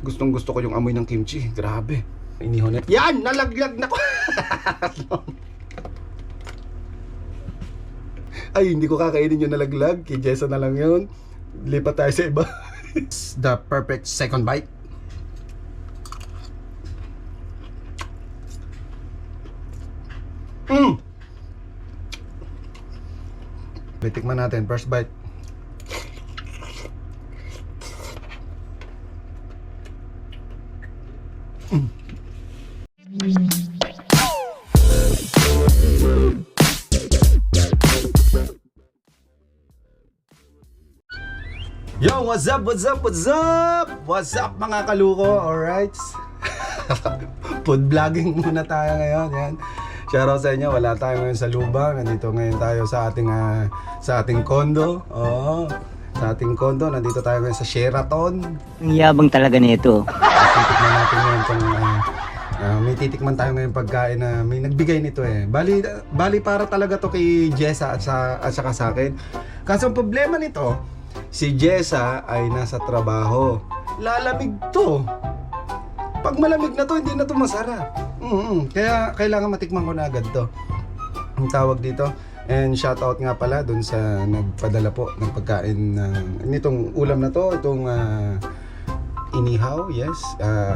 Gustong gusto ko yung amoy ng kimchi. Grabe. Inihaw na. Yan! Nalaglag na ko! Ay, hindi ko kakainin yung nalaglag. Kay Jessa na lang yun. Lipat tayo sa iba. The perfect second bite. Tikman natin, first bite. Yo, what's up, what's up, what's up? What's up mga kaluko, alright? Food vlogging muna tayo ngayon, yan. Shoutout sa inyo, wala tayo ngayon sa Lubang. Nandito ngayon tayo sa ating condo. Oo, sa ating condo. Nandito tayo ngayon sa Sheraton. Ang yabang talaga nito. Titikman natin ngayon kung may titikman tayo ngayon pagkain na may nagbigay nito eh. Bali para talaga to kay Jessa at saka sa akin. Kaso ang problema nito, si Jessa ay nasa trabaho. Lalamig to. Pag malamig na to, hindi na to masarap. Kaya kailangan matikman ko na agad to. Ang tawag dito. And shoutout nga pala dun sa nagpadala po ng pagkain nitong ulam na to. Itong inihaw, yes.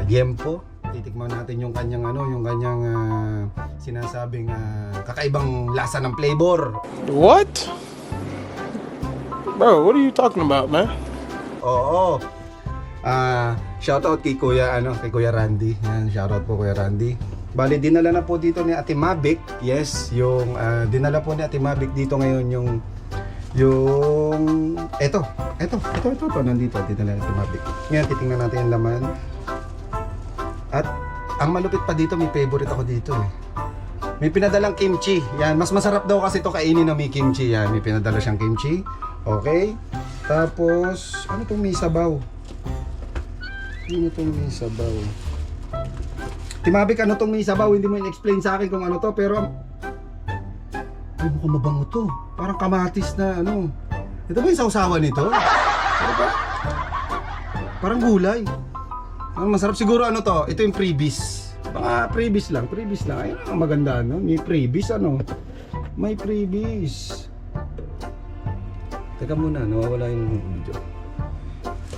Yempo. Titikman natin yung kanyang sinasabing kakaibang lasa ng flavor. What? Bro, what are you talking about, man? Oo. Shoutout kay Kuya Randy. Yan, shoutout po Kuya Randy. Bali dinala na po dito ni Ate Mavic. Yes, yung dinala po ni Ate Mavic dito ngayon yung ito nandito dinala ni Ate Mavic. Ngayon titingnan natin yung laman. At ang malupit pa dito, may favorite ako dito eh. May pinadalang kimchi. Yan, mas masarap daw kasi ito kainin na may kimchi. Yan, may pinadala siyang kimchi. Okay. Tapos, ano itong may sabaw? Ano itong may sabaw? Timabik, ano itong may sabaw? Hindi mo in-explain sa akin kung ano to, pero ay, mukhang mabango to. Parang kamatis na ano. Ito ba yung sausawan nito? Ano ba? Parang gulay. Masarap siguro ano to. Ito yung freebies. Baka freebies lang. Ayun ang maganda no. May freebies ano. May freebies. Teka muna, nawawala yung video.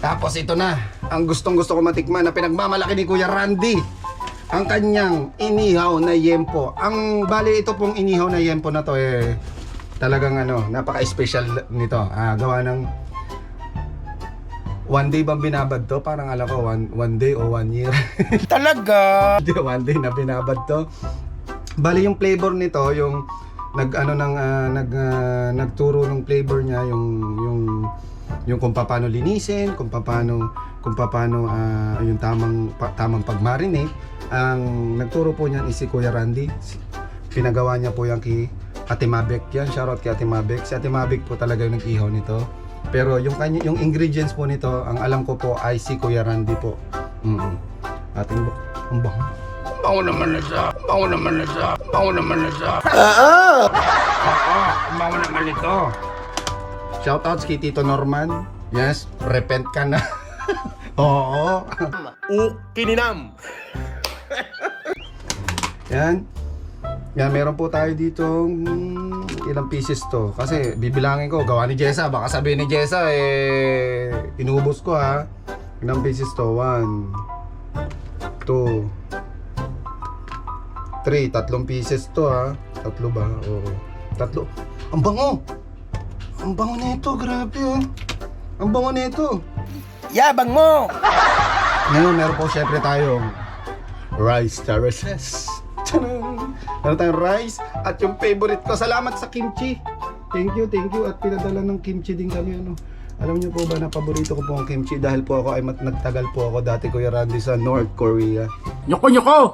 Tapos ito na, ang gustong gusto ko matikman na pinagmamalaki ni Kuya Randy. Ang kanyang inihaw na yempo. Ang bali ito pong inihaw na yempo na to eh talagang napaka-special nito. Gawa ng one day bang binabad to? Parang alam ko one day o 1 year. Talaga? One day na binabad to. Bali yung flavor nito, yung nagturo ng flavor niya, yung kung paano linisin, kung paano yung tamang pag-marinate. Ang nagturo po niyan is si Kuya Randy. Pinagawa niya po yan kay Ate Mavic. Yan, shoutout kay Ate Mavic. Si Ate Mavic po talaga yung nag-ihaw nito. Pero yung ingredients po nito, ang alam ko po ay si Kuya Randy po. Ating ang bango. Bango naman na siya. Bango naman ito. Shoutouts kay Tito Norman. Yes, repent ka na. Oo. Kininam. Yan. Yan, meron po tayo dito ilang pieces to. Kasi bibilangin ko, gawa ni Jessa. Baka sabihin ni Jessa, inubos ko ha. Ilang pieces to? 1, 2, 3. Tatlong pieces to ha. Tatlo ba? Oo. Tatlo. Ang bango! Ang bango nito, grabe oh. Ang bango nito. Yabang mo! Ngayon, meron po syempre tayong rice terraces. Meron tayong rice at yung favorite ko. Salamat sa kimchi. Thank you. At pinadala ng kimchi din kami. Alam niyo po ba na paborito ko po ang kimchi dahil po ako ay nagtagal po ako dati Kuya Randy sa North Korea. Nyoko!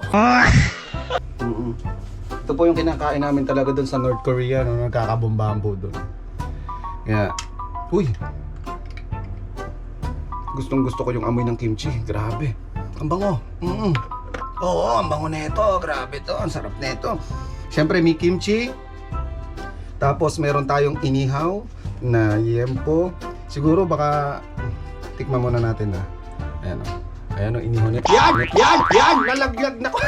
Ito po yung kinakain namin talaga doon sa North Korea. Nagkakabombahan po doon. Yeah. Uy! Gustong gusto ko yung amoy ng kimchi. Grabe. Ang bango. Oo, ang bango nito. Grabe to. Ang sarap nito. Siyempre may kimchi. Tapos meron tayong inihaw na yempo. Siguro baka tikman muna natin na. Ayan o. Ayan o, inihon. Yan! Nalaglag na ko.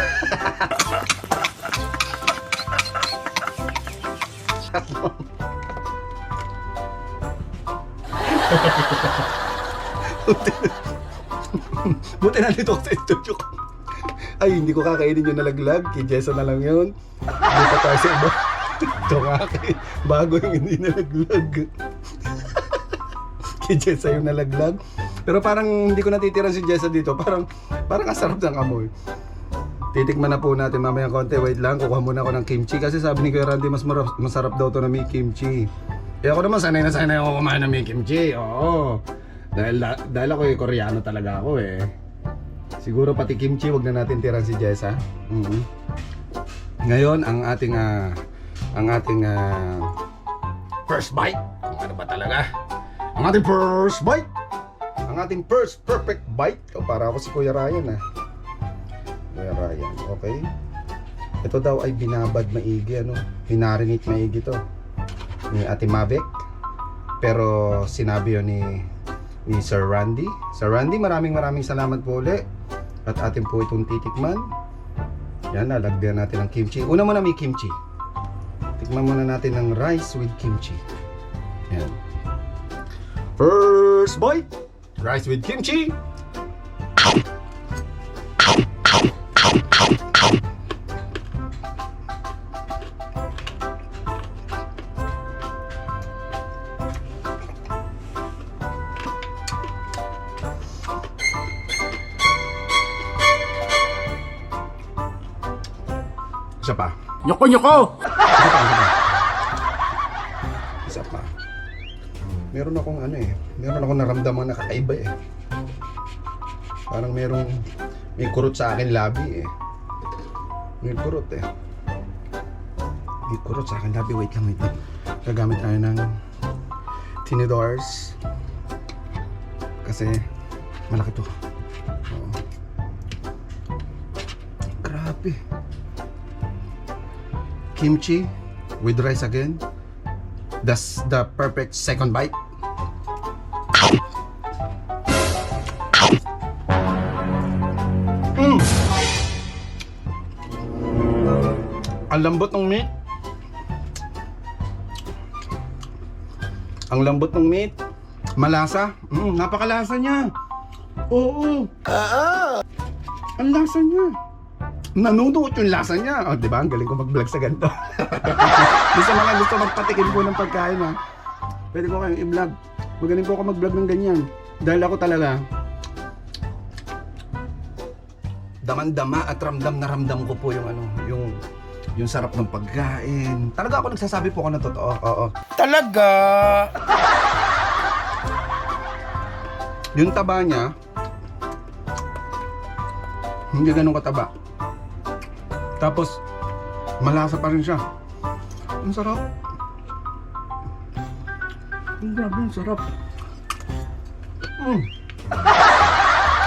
Buti nandito ako sa studio ko. Ay, hindi ko kakainin yung nalaglag. Kay Jessa na lang yun. Hindi pa tayo sa iba. Ito kakain. Bago yung hindi nalaglag. Kay Jessa yung nalaglag. Pero parang hindi ko natitiran si Jessa dito. Parang ang sarap ng amoy. Titikman na po natin mamaya konti. Wait lang, kukuha muna ako ng kimchi. Kasi sabi ni Kuya Randy, masarap daw to na may kimchi. Eh ako naman sanay na sanay ako kumain ng may kimchi. Oo. Dahil ako Koreano talaga ako eh. Siguro pati kimchi wag na natin tiran si Jessa. Ngayon ang ating first bite. Kung ano ba talaga? Ang ating first bite. Ang ating first perfect bite. O, para ako si Kuya Ryan ah. Kuya Ryan, okay. Ito daw ay binabad maigi ano. Hinarinate maigi to. Ni Ate Mavic. Pero sinabi yun ni Sir Randy. Sir Randy, maraming salamat po ulit. At atin po itong titikman. Yan, lalagyan natin ng kimchi. Una muna may kimchi. Tikman muna natin ng rice with kimchi. Yan. First bite, rice with kimchi. Isa pa. Nyoko! Isa pa. Meron akong naramdaman na kakaiba eh. Parang may kurot sa akin labi eh. May kurot sa akin labi. Wait lang. Gagamit tayo ng tinidors. Kasi malaki to. Oo. Grabe. Kimchi with rice again. That's the perfect second bite. Ang lambot ng meat. Ang lambot ng meat. Malasa. Napakalasa niya. Oo. Ang lasa niya. Nanunuot yung lasa niya. Oh, di ba? Ang galing ko mag-vlog sa ganito. Sa mga gusto magpatikin po ng pagkain ha. Pwede ko kayong i-vlog. Magaling po ako mag-vlog ng ganyan. Dahil ako talaga daman-dama at ramdam na ramdam ko po yung sarap ng pagkain. Talaga ako nagsasabi po ako ng totoo. Oo. Talaga? Yung taba niya hindi ganun kataba. Tapos malasa pa rin siya. Ang sarap. Ang grabe, ang sarap.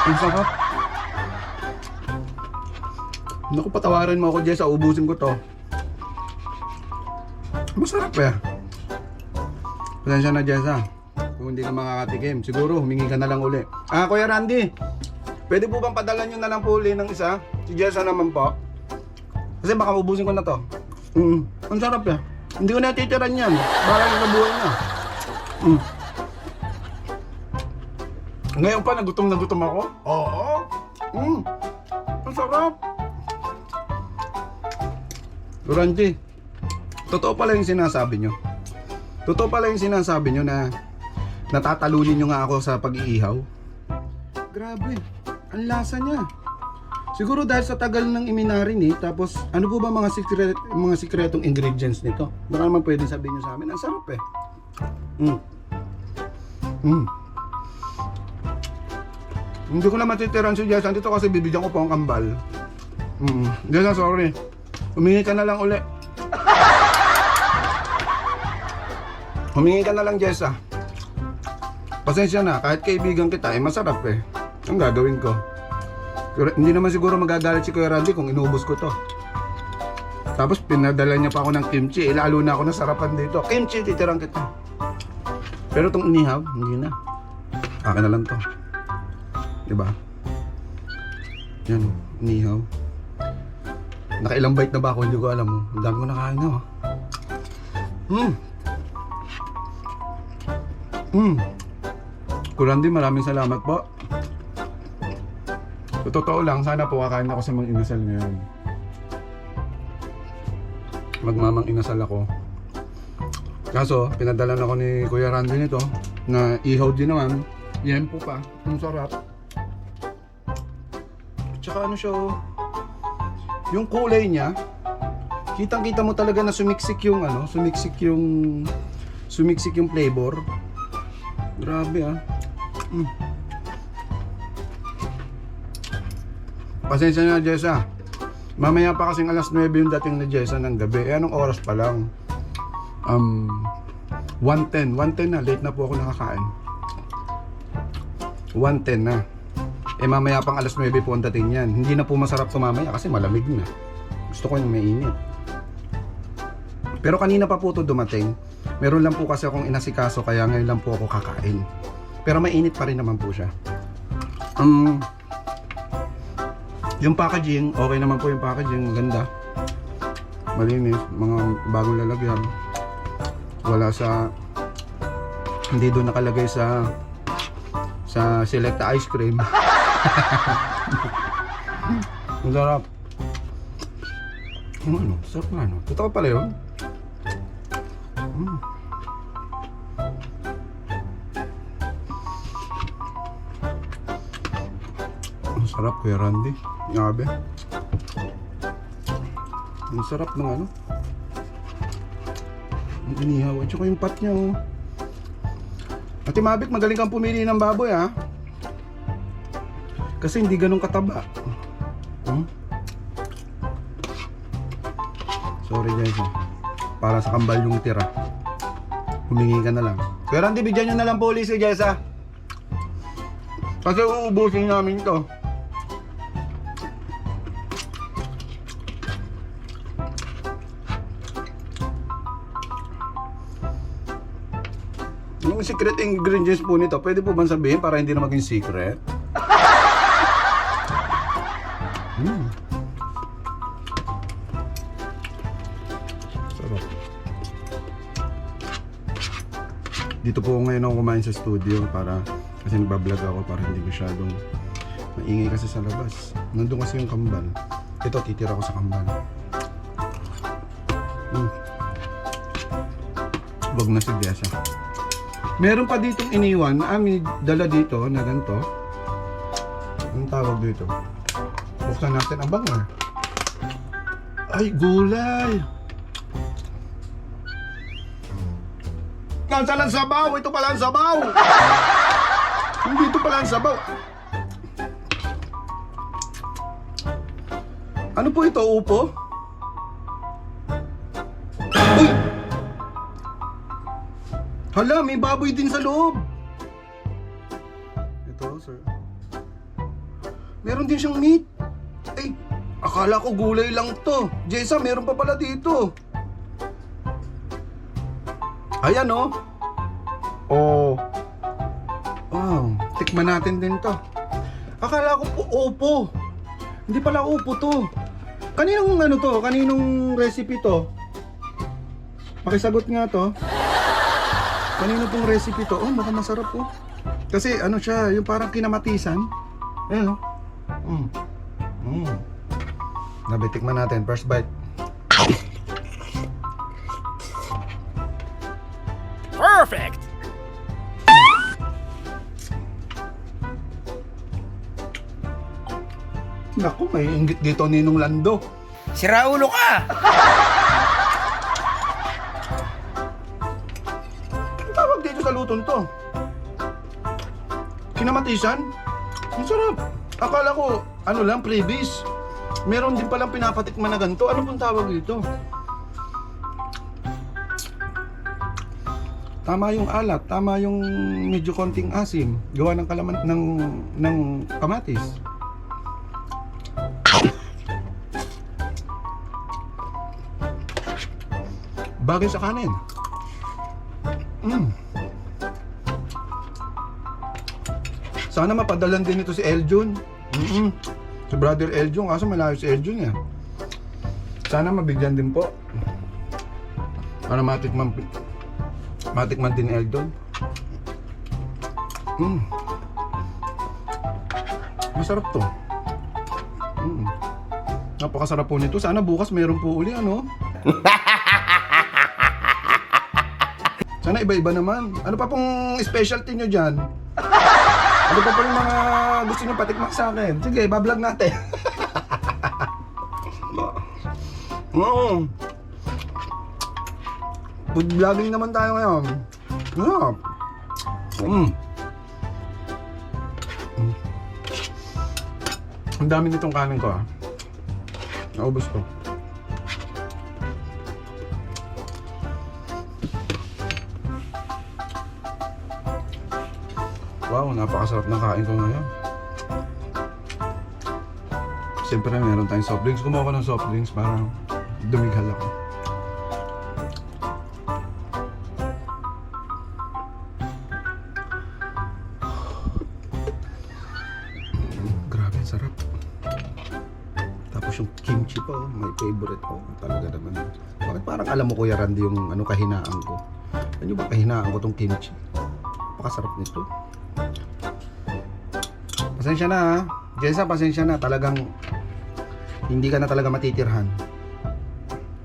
Ang sarap. Naku, patawarin mo ako, Jessa. Ubusin ko to. Masarap eh. Pasensya na, Jessa. Kung hindi ka makakatikim, siguro humingi ka na lang uli. Kuya Randy, pwede po bang padala nyo na lang po uli ng isa? Si Jessa naman po. Kasi baka ubusin ko na to. Ang sarap eh. Hindi ko natitiran yan. Para sa buhay na. Ngayon pa, nagutom ako? Oo. Ang sarap. Randy, totoo pala yung sinasabi nyo. Totoo pala yung sinasabi nyo na natatalunin nyo nga ako sa pag-iihaw. Grabe, ang lasa niya. Siguro dahil sa tagal ng iminarinate, tapos ano po ba mga sikretong ingredients nito? Baka naman pwede sabihin nyo sa amin. Ang sarap eh. Hindi ko na matitiran si Jessa dito kasi bibigyan ko po ang kambal. Jessa, sorry. Humingi ka na lang uli. Humingi ka na lang, Jessa. Pasensya na, kahit kaibigan kita, masarap eh. Ang gagawin ko. Pero hindi naman siguro magagalit si Kuya Randy kung inubos ko to. Tapos pinadala niya pa ako ng kimchi. Lalo na ako nasarapan dito. Kimchi, titirang kita. Pero itong inihaw, hindi na. Akin na lang to. Diba? Yan, inihaw. Nakailang bite na ba ako? Hindi ko alam. Ang dami ko nakain na. Kurandi, maraming salamat po. Sa totoo lang, sana po kakain ako sa mga inasal ngayon. Magmamang inasal ako. Kaso, pinadalan ako ni Kuya Randy nito na ihaw din naman. Yan po pa. Ang sarap. Tsaka ano siya, yung kulay niya, kitang-kita mo talaga na sumiksik yung ano, sumiksik yung flavor. Grabe ah. Pasensya na, Jessa. Mamaya pa kasing alas 9 yung dating ni Jessa ng gabi. Eh, anong oras pa lang? 1:10 na, late na po ako nakakain. 1:10 na. Eh mamaya pang alas 9 po ang dating yan. Hindi na po masarap to mamaya kasi malamig na. Gusto ko yung mainit. Pero kanina pa po to dumating. Meron lang po kasi akong inasikaso kaya ngayon lang po ako kakain. Pero mainit pa rin naman po siya. Yung packaging, okay naman po yung packaging. Maganda. Malinis. Mga bagong lalagyan. Wala sa... Hindi doon nakalagay sa Selecta ice cream. Ang sarap. Ano? Sarap nga no? Totoo pala yun? Ang sarap, Kuya Randy. Grabe. Ang sarap ng ano? Ang inihaw. At saka yung pat niya oh. Ate Mabik, magaling kang pumili ng baboy ha. Kasi hindi ganun kataba. Sorry guys para sa kambal yung tira. Humingi ka na lang. Pero hindi, bigyan nyo na lang po ulit si Jessa. Kasi uubusin namin to. Yung secret ingredients po nito, pwede po bang sabihin para hindi na maging secret? Sarap. Dito po ngayon ako kumain sa studio para kasi nagbablog ako para hindi masyadong maingay kasi sa labas. Nandun kasi yung kambal. Ito, titira ko sa kambal. Wag na si Jessa. Meron pa ditong iniwan na may dala dito na ganito. Anong tawag dito? Buksan natin ang bangar. Ay, gulay! Nasaan ang sabaw? Ito pala ang sabaw! Hindi ito pala ang sabaw. Ano po ito? Upo? Uy! Hala, may baboy din sa loob. Ito, sir. Meron din siyang meat. Ay, akala ko gulay lang to. Jessa, meron pa pala dito. Ayan oh. Oh. Wow, tikman natin din to. Akala ko po upo. Hindi pala upo to. Kaninong ano to? Kaninong recipe to? Pakisagot nga to. Kanino pong recipe to? Oh, baka masarap po. Kasi ano siya, yung parang kinamatisan. Ayan o. Nabitikman natin, first bite. Perfect! Naku, may inggit dito Ninong Lando. Sira ulo ka! Ang tawag dito sa luton to? Kinamatisan? Ang sarap. Akala ko, ano lang, previous. Meron din palang pinapatikman na ganito. Ano pong tawag dito? Tama yung alat, tama yung medyo konting asim. Gawa ng ng kamatis. Bagay sa kanin. Sana mapadalan din ito si Eljun. Si Brother Eljun, kaso malayo si Eljun eh. Sana mabigyan din po. Para matikman din Eldon. Masarap to. Napakasarap po nito. Sana bukas meron po uli, ano? Sana iba-iba naman. Ano pa pong specialty nyo dyan? Ano pa pong mga gusto nyo patikmak sa akin? Sige, bablog natin. Food vlogging naman tayo ngayon. Ang dami nitong kanin ko ah. Naubos ko. Wow, napakasarap na kain ko ngayon. Siyempre meron tayong soft drinks. Kumuha ko ng soft drinks para dumighal ako. Grabe, sarap. Tapos yung kimchi pa, oh, my favorite ko. Talaga naman. Bakit parang alam mo Kuya Randy yung ano kahinaan ko? Ano ba kahinaan ko tong kimchi? Napakasarap nito. Pasensya na ha. Jessa, pasensya na. Talagang hindi ka na talaga matitirhan.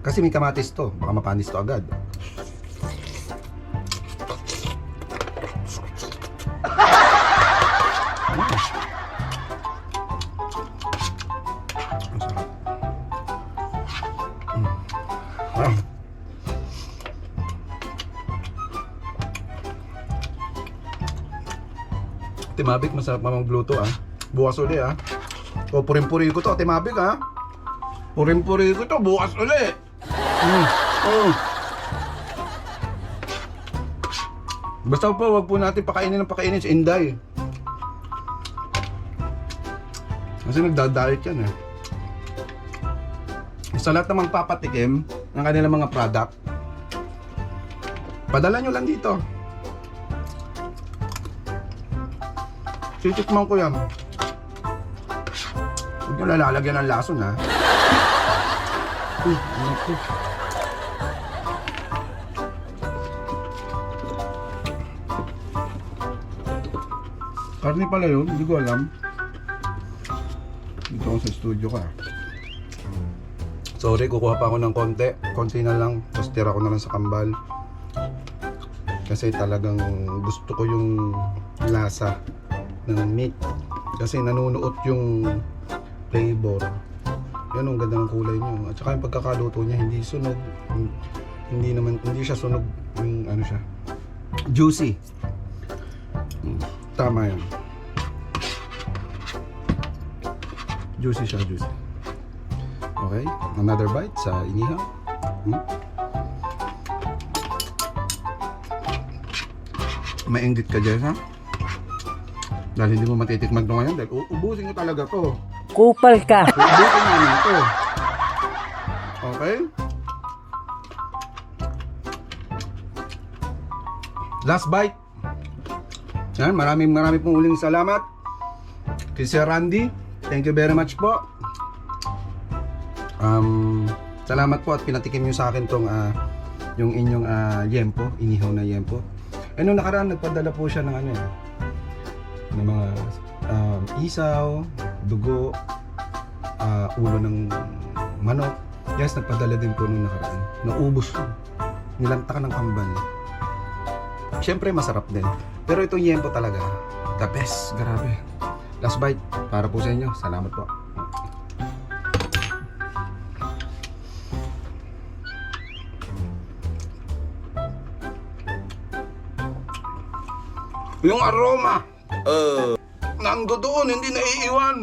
Kasi may kamatis to. Baka mapanis to agad. Ang sarap. Timabik, masarap mamang bluto ah. Bukas uli ah. O, puring-puri ko to, Timabik ah. Puring-puri ko to, bukas uli. Basta po, wag po natin pakainin ng pakainin si Inday. Kasi nagda-diet yan eh. Sa lahat na magpapatikim ng kanilang mga product, padala nyo lang dito. Titikman ko yan. Huwag nyo lalagyan ng lason ha. Ano to? Karne pala yun, hindi ko alam. Dito ako sa studio ka. Sorry, kukuha pa ako ng konti. Konti na lang, tapos tira ko na lang sa kambal. Kasi talagang gusto ko yung lasa ng meat. Kasi nanunuot yung flavor. Yan, ang ganda ng kulay niya. At saka yung pagkakaluto niya, hindi sunog. Hindi siya sunog. Yung ano siya. Juicy. Tama yan. Juicy siya, juicy. Okay, another bite sa inihaw. Mainggit ka, Jess, ha? Dahil hindi mo matitikman ito ngayon, dahil ubusin ko talaga to. Kupal ka. Ubusin namin ito. Okay? Last bite. Yan, maraming pong uling salamat kay Sir Randy. Thank you very much po. Salamat po at pinatikim nyo sa akin tong yung inyong yempo, inihaw na yempo. Nung nakaraan nagpadala po siya ng ano ng mga isaw, dugo, ulo ng manok. Yes, nagpadala din po nung nakaraan. Naubos yun. Nilanta ka ng kambal. Siyempre masarap din. Pero itong yempo talaga, the best. Grabe. Last bite para po sa inyo. Salamat po. Yung aroma nandoon, hindi naiiwan.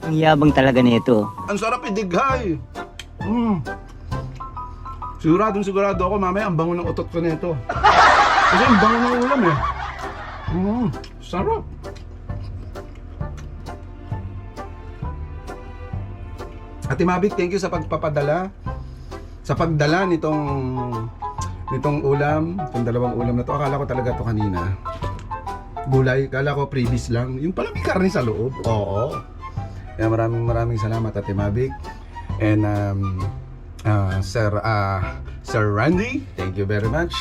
Ang yabang talaga nito. Ang sarap idighay. Sigurado ako mamaya ang bango ng utot ko nito. Kasi ang bango ng ulam eh. Sarap. Ate Mabik, thank you sa pagpapadala. Sa pagdala nitong ulam, itong dalawang ulam na to. Akala ko talaga to kanina. Gulay, akala ko previous lang. Yung pala may karne sa loob. Oo. Kaya maraming salamat Ate Mavic. And Sir Randy, thank you very much.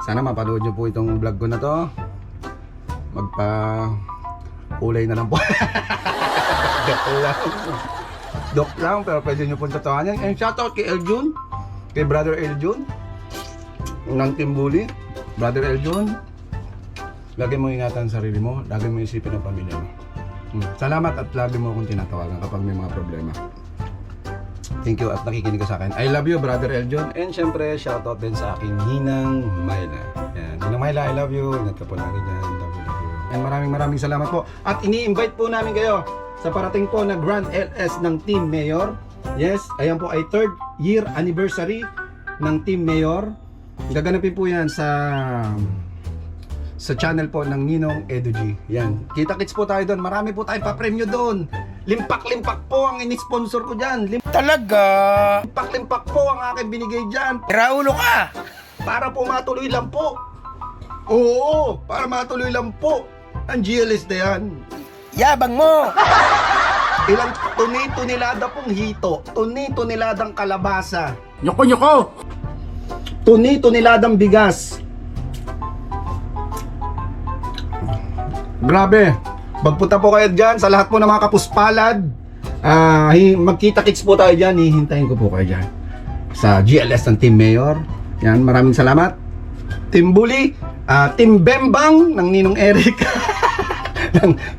Sana mapanood nyo po itong vlog ko na to. Kulay na lang po. Dok lang, pero pwede nyo pong tatawanan. And shoutout kay Eljun, kay Brother Eljun ng Team Bully. Brother Eljun, lagi mo ingatan ang sarili mo, lagi mo isipin ang pamilya mo. Salamat at lagi mo akong tinatawagan kapag may mga problema. Thank you at nakikinig ka sa akin. I love you, Brother Eljon. And syempre, shoutout din sa aking Ninang Myla. Yan. Ninang Myla, I love you. Ingat ka po lagi dyan. Love you. And maraming salamat po. At ini-invite po namin kayo sa parating po na Grand LS ng Team Mayor. Yes, ayan po ay 3rd year anniversary ng Team Mayor. Gaganapin po yan sa channel po ng Ninong Edu G. Yan. Kita-kits po tayo doon. Marami po tayong pa-premyo doon. Limpak-limpak po ang ini-sponsor ko dyan. Talaga? Limpak-limpak po ang aking binigay dyan. Siraulo ka! Para po matuloy lang po. Oo, para matuloy lang po. Ang GLS na yan. Yabang mo! Ilang tuni-tunilada pong hito. Tuni-tuniladang kalabasa. Nyoko! Tuni-tuniladang bigas. Grabe. Magpunta po kayo dyan sa lahat po ng mga kapuspalad. Magkita-kits po tayo dyan. Hihintayin ko po kayo dyan sa GLS ng Team Mayor. Yan, maraming salamat. Team Bully, Team Bembang ng Ninong Eric.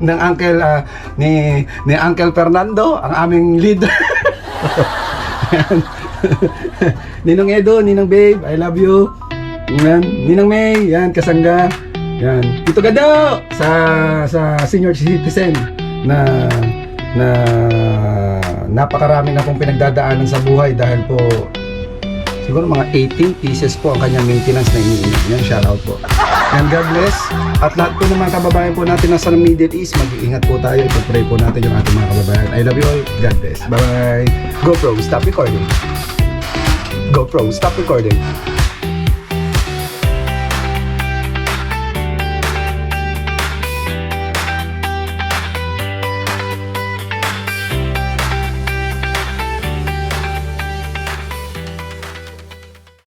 ng Uncle ni Uncle Fernando, ang aming leader. Yan. Ninong Edo, Ninong Babe, I love you. Yan. Ninong May, yan, kasangga. Yan. Tito Gado sa senior citizen na napakarami na pong pinagdadaanan sa buhay dahil po siguro mga 18 pieces po ang kanyang maintenance na iniinom. Yan, shout out po. And God bless. At lahat po ng mga kababayan po natin nasa Middle East, mag-iingat po tayo. Ipag-pray po natin yung ating mga kababayan. I love you all. God bless. Bye-bye. GoPro, stop recording. GoPro, stop recording.